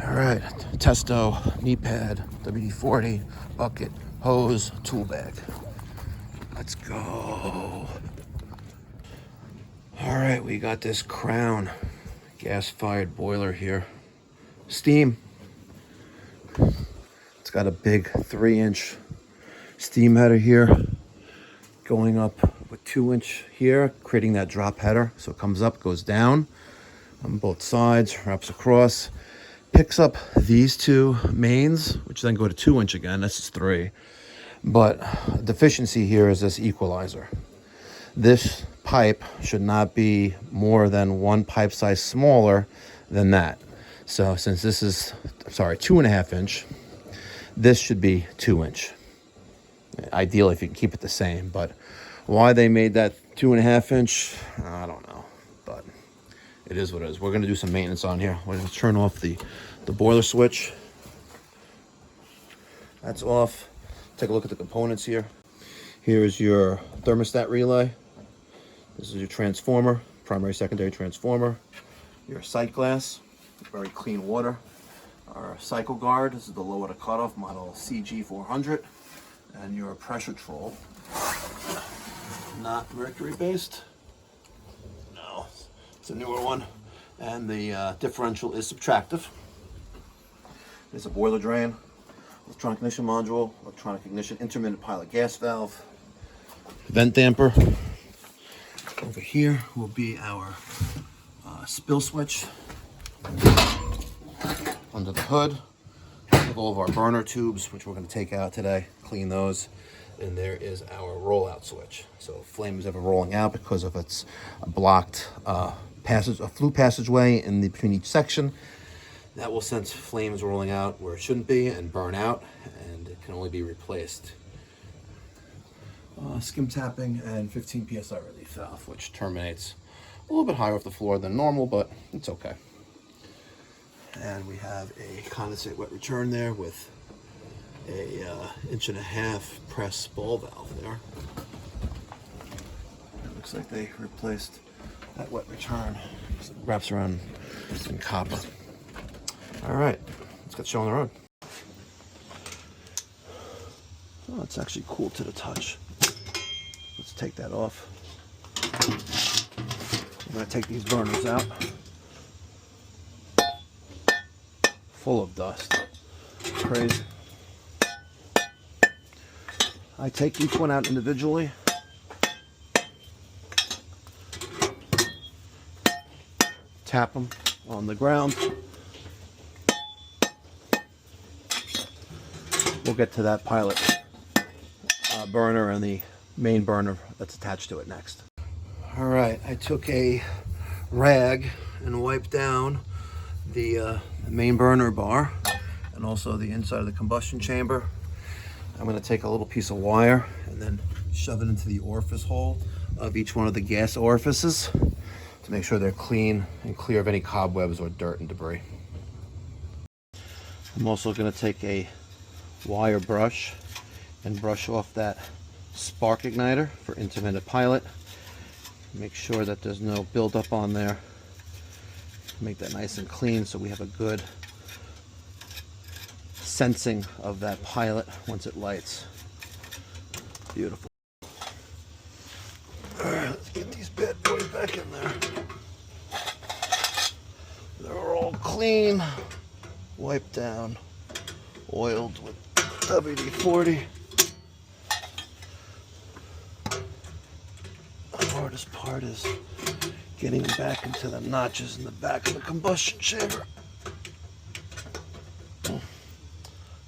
All right, Testo, knee pad, WD-40, bucket, hose, tool bag. Let's go. All right, we got this Crown gas-fired boiler here. Steam. It's got a big 3-inch steam header here, going up with 2-inch here, creating that drop header. So it comes up, goes down on both sides, wraps across, picks up these two mains, which then go to 2-inch again. This is 3. But deficiency here is this equalizer. This pipe should not be more than 1 pipe size smaller than that. So since this is, 2.5-inch, this should be 2-inch. Ideally, if you can keep it the same, but why they made that 2.5-inch, I don't know, but it is what it is. We're gonna do some maintenance on here. We're gonna turn off the boiler switch. That's off. Take a look at the components here. Here's your thermostat relay. This is your transformer, primary, secondary transformer. Your sight glass, very clean water. Our cycle guard, this is the low water cutoff, model CG400. And your pressure troll, not mercury based. No, it's a newer one. And the differential is subtractive. There's a boiler drain, electronic ignition module, electronic ignition intermittent pilot gas valve, vent damper. Over here will be our spill switch. Under the hood, we have all of our burner tubes, which we're going to take out today, clean those. And there is our rollout switch. So if flame is ever rolling out because of its blocked passage, a flue passageway between each section, that will sense flames rolling out where it shouldn't be and burn out, and it can only be replaced. Skim tapping and 15 psi relief valve, which terminates a little bit higher off the floor than normal, but it's okay. And we have a condensate wet return there with a 1.5-inch press ball valve there. It looks like they replaced that wet return. So it wraps around in copper. All right, let's get showing the road. Oh, it's actually cool to the touch. Let's take that off. I'm gonna take these burners out. Full of dust. Crazy. I take each one out individually. Tap them on the ground. We'll get to that pilot burner and the main burner that's attached to it next. All right, I took a rag and wiped down the main burner bar and also the inside of the combustion chamber. I'm going to take a little piece of wire and then shove it into the orifice hole of each one of the gas orifices to make sure they're clean and clear of any cobwebs or dirt and debris. I'm also going to take a wire brush and brush off that spark igniter for intermittent pilot. Make sure that there's no buildup on there. Make that nice and clean so we have a good sensing of that pilot once it lights. Beautiful. All right, let's get these bad boys back in there. They're all clean, wiped down, oiled with WD-40. The hardest part is getting them back into the notches in the back of the combustion chamber.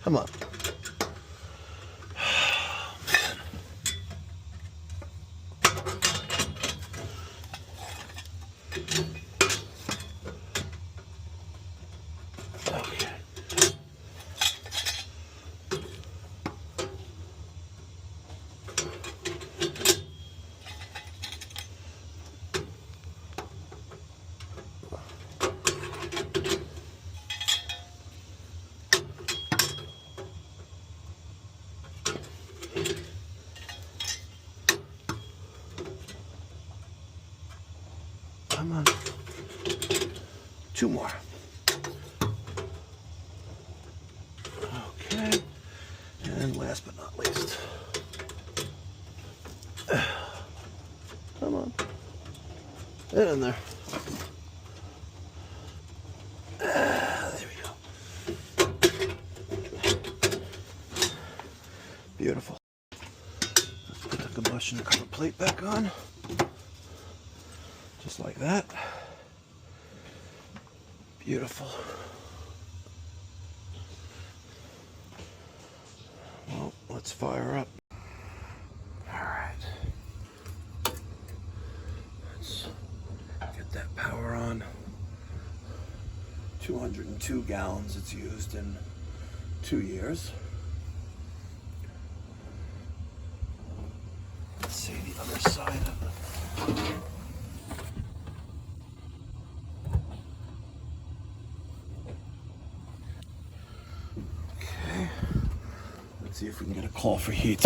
Come on. Okay. Come on. 2 more. And last but not least, come on, get in there. There we go. Beautiful. Let's put the combustion cover plate back on, just like that. Beautiful. Well, let's fire up. All right. Let's get that power on. 202 gallons it's used in 2 years. Let's see the other side of the... Okay. Let's see if we can get a call for heat.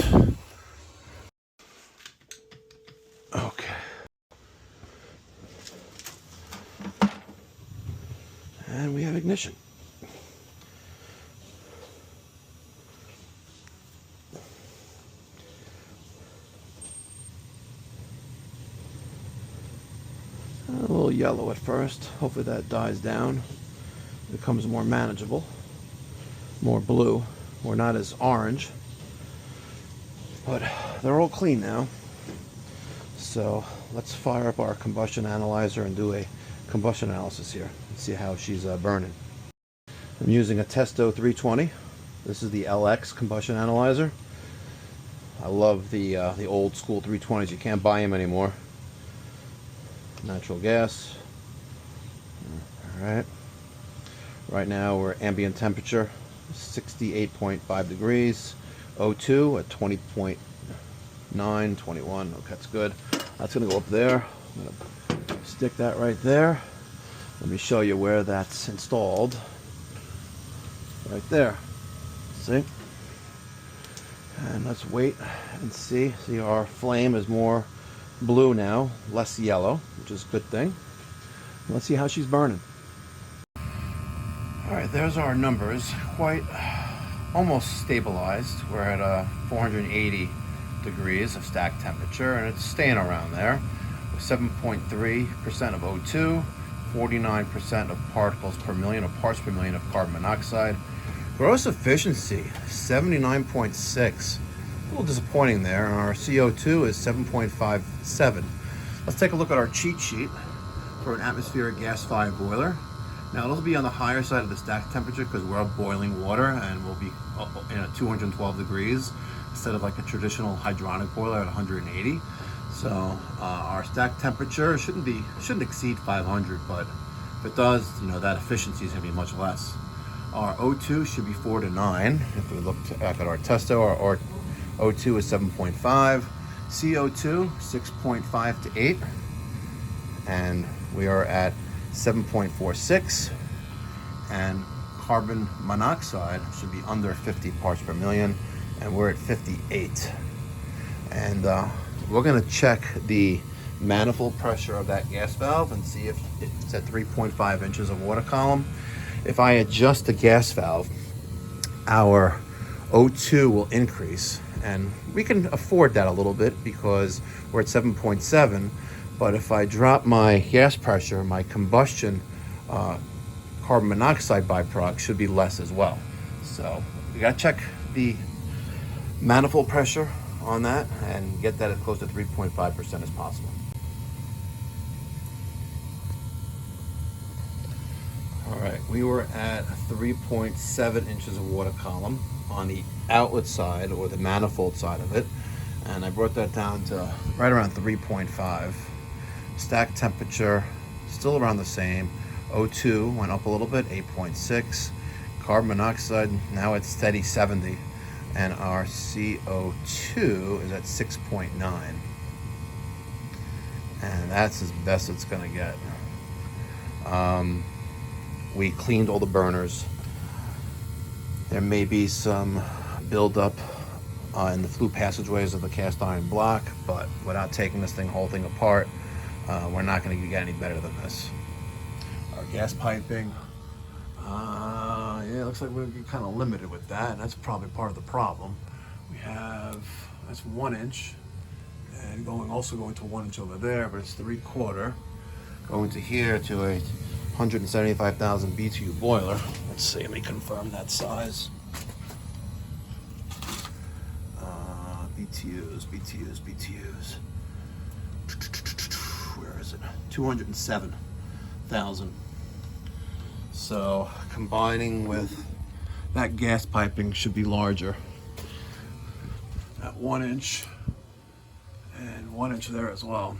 Okay. And we have ignition. A little yellow at first. Hopefully that dies down. It becomes more manageable. More blue. Or not as orange. But they're all clean now. So let's fire up our combustion analyzer and do a combustion analysis here. Let's see how she's burning. I'm using a Testo 320. This is the LX combustion analyzer. I love the old school 320s. You can't buy them anymore. Natural gas. All right. Right now we're ambient temperature 68.5 degrees. O2 at 20.9, 21. Okay, that's good. That's gonna go up there. I'm gonna stick that right there. Let me show you where that's installed. Right there. See? And let's wait and see. See, our flame is more blue now, less yellow, which is a good thing. Let's see how she's burning. All right, there's our numbers. Quite almost stabilized. We're at 480 degrees of stack temperature, and it's staying around there. 7.3% of O2, 49% of particles per million, of parts per million of carbon monoxide. Gross efficiency, 79.6. A little disappointing there. And our CO2 is 7.57. Let's take a look at our cheat sheet for an atmospheric gas-fired boiler. Now it'll be on the higher side of the stack temperature because we're boiling water and we'll be at 212 degrees instead of like a traditional hydronic boiler at 180. So our stack temperature shouldn't exceed 500, but if it does, that efficiency is going to be much less. Our O2 should be 4 to 9. If we look back at our Testo, our O2 is 7.5, CO2 6.5 to 8, and we are at 7.46, and carbon monoxide should be under 50 parts per million, and we're at 58. And we're going to check the manifold pressure of that gas valve and see if it's at 3.5 inches of water column. If I adjust the gas valve, our O2 will increase, and we can afford that a little bit because we're at 7.7. But if I drop my gas pressure, my combustion carbon monoxide byproduct should be less as well. So we got to check the manifold pressure on that and get that as close to 3.5% as possible. All right, we were at 3.7 inches of water column on the outlet side, or the manifold side of it, and I brought that down to right around 3.5. Stack temperature still around the same. O2 went up a little bit, 8.6. Carbon monoxide now at steady 70, and our CO2 is at 6.9, and that's as best it's gonna get. We cleaned all the burners. There may be some buildup in the flue passageways of the cast iron block, but without taking this whole thing apart, we're not going to get any better than this. Our gas piping, Yeah, it looks like we're kind of limited with that, and that's probably part of the problem. We have, that's 1 inch, and also going to 1 inch over there, but it's 3/4. Going to here to a 175,000 BTU boiler. Let's see, let me confirm that size. BTUs. Where is it? 207,000. So combining with that gas piping should be larger. At 1 inch and 1 inch there as well.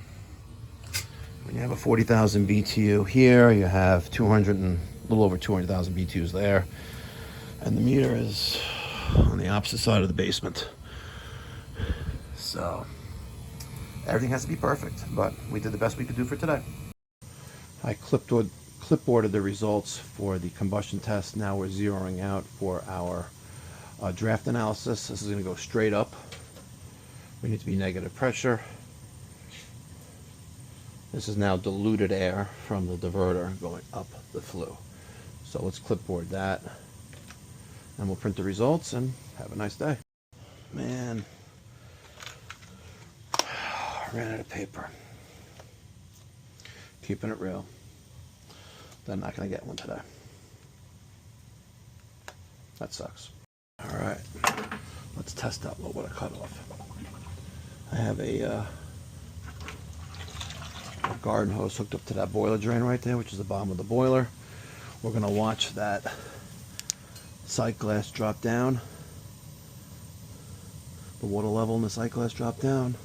When you have a 40,000 BTU here, you have a little over 200,000 BTUs there, and the meter is on the opposite side of the basement. So everything has to be perfect, but we did the best we could do for today. I clipboarded the results for the combustion test. Now we're zeroing out for our draft analysis. This is going to go straight up. We need to be negative pressure. This is now diluted air from the diverter going up the flue. So let's clipboard that, and we'll print the results and have a nice day. Man, ran out of paper. Keeping it real. Then I'm not going to get one today. That sucks. All right, let's test out what a cutoff. I have a garden hose hooked up to that boiler drain right there, which is the bottom of the boiler. We're going to watch that sight glass drop down. The water level in the sight glass drop down.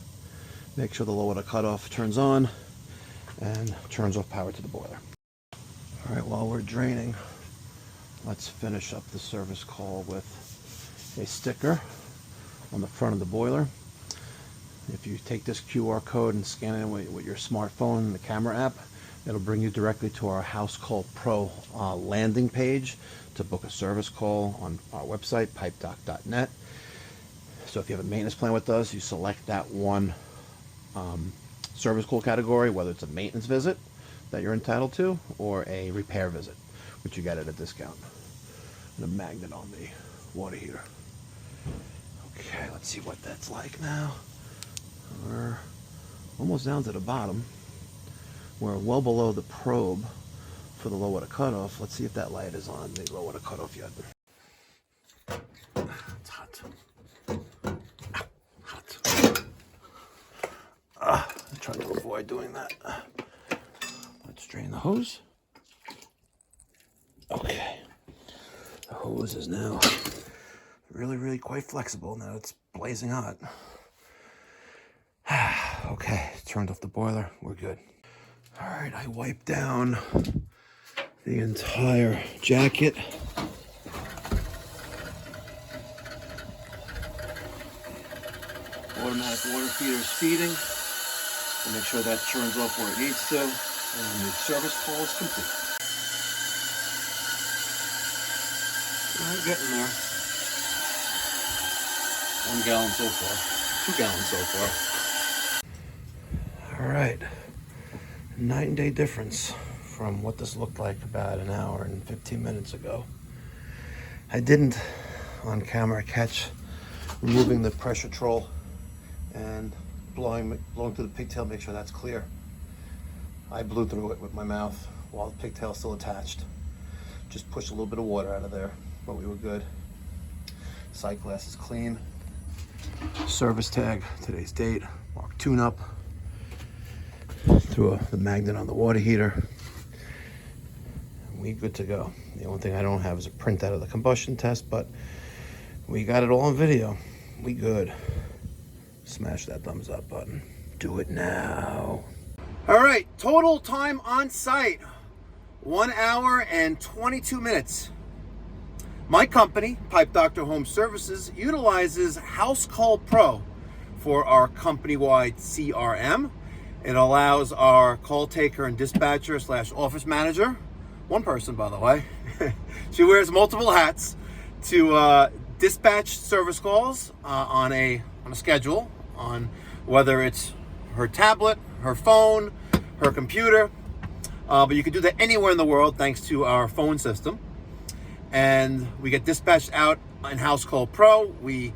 Make sure the low water cutoff turns on and turns off power to the boiler. All right, while we're draining, let's finish up the service call with a sticker on the front of the boiler. If you take this QR code and scan it with your smartphone and the camera app, it'll bring you directly to our Housecall Pro landing page to book a service call on our website, pipedoc.net. So if you have a maintenance plan with us, you select that one service call category, whether it's a maintenance visit that you're entitled to or a repair visit, which you get at a discount. And a magnet on the water heater. Okay, let's see what that's like now. We're almost down to the bottom. We're well below the probe for the low water cutoff. Let's see if that light is on the low water cutoff yet. It's hot. I'm trying to avoid doing that. Let's drain the hose. Okay. The hose is now really quite flexible. Now it's blazing hot. Okay, turned off the boiler. We're good. All right, I wiped down the entire jacket. Automatic water feeder is feeding. So make sure that turns off where it needs to, and the service call is complete. All right, getting there. 1 gallon so far. 2 gallons so far. All right, night and day difference from what this looked like about an hour and 15 minutes ago. I didn't on camera catch removing the pressure troll and blowing through the pigtail, make sure that's clear. I blew through it with my mouth while the pigtail's still attached. Just pushed a little bit of water out of there, but we were good. Sight glass is clean. Service tag, today's date, marked tune up. Threw the magnet on the water heater. We good to go. The only thing I don't have is a printout of the combustion test, but we got it all on video. We good. Smash that thumbs up button. Do it now. All right, total time on site, 1 hour and 22 minutes. My company, Pipe Doctor Home Services, utilizes Housecall Pro for our company-wide CRM. It allows our call taker and dispatcher / office manager, one person by the way, she wears multiple hats, to dispatch service calls on a schedule, on whether it's her tablet, her phone, her computer, but you can do that anywhere in the world thanks to our phone system. and we get dispatched out in Housecall Pro. We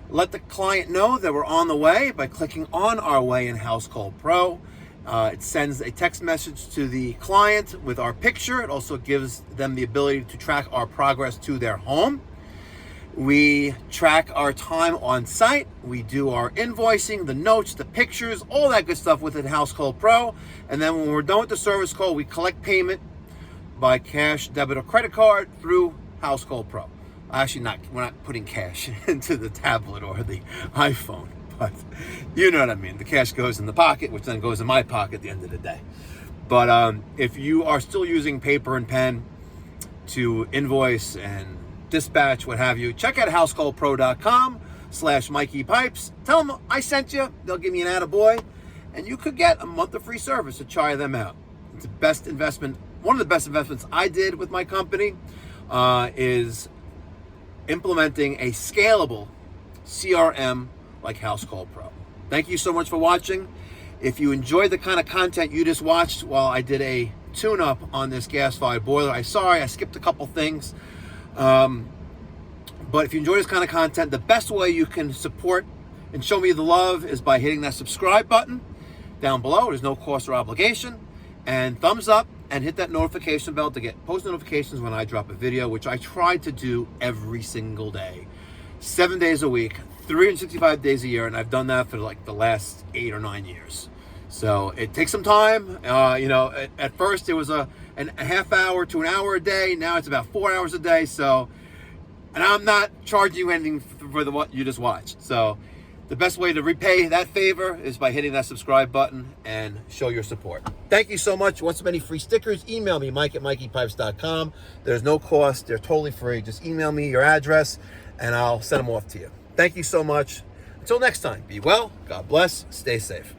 let the client know that we're on the way by clicking on our way in Housecall Pro. It sends a text message to the client with our picture. It also gives them the ability to track our progress to their home. We track our time on site. We do our invoicing, the notes, the pictures, all that good stuff within Housecall Pro. And then when we're done with the service call, we collect payment by cash, debit, or credit card through Housecall Pro. Actually, we're not putting cash into the tablet or the iPhone, but you know what I mean. The cash goes in the pocket, which then goes in my pocket at the end of the day. But if you are still using paper and pen to invoice and dispatch, what have you, check out housecallpro.com/Mikey Pipes. Tell them I sent you. They'll give me an attaboy, and you could get a month of free service to try them out. It's the best investment. One of the best investments I did with my company is implementing a scalable CRM like Housecall Pro. Thank you so much for watching. If you enjoyed the kind of content you just watched while I did a tune-up on this gas-fired boiler, I skipped a couple things. But if you enjoy this kind of content, the best way you can support and show me the love is by hitting that subscribe button down below. There's no cost or obligation. And thumbs up and hit that notification bell to get post notifications when I drop a video, which I try to do every single day, 7 days a week, 365 days a year. And I've done that for like the last 8 or 9 years. So it takes some time. At first it was a half hour to an hour a day. Now it's about 4 hours a day. So, and I'm not charging you anything for what you just watched. So the best way to repay that favor is by hitting that subscribe button and show your support. Thank you so much. Want some any free stickers? Email me, Mike@MikeyPipes.com. There's no cost. They're totally free. Just email me your address and I'll send them off to you. Thank you so much. Until next time, be well, God bless, stay safe.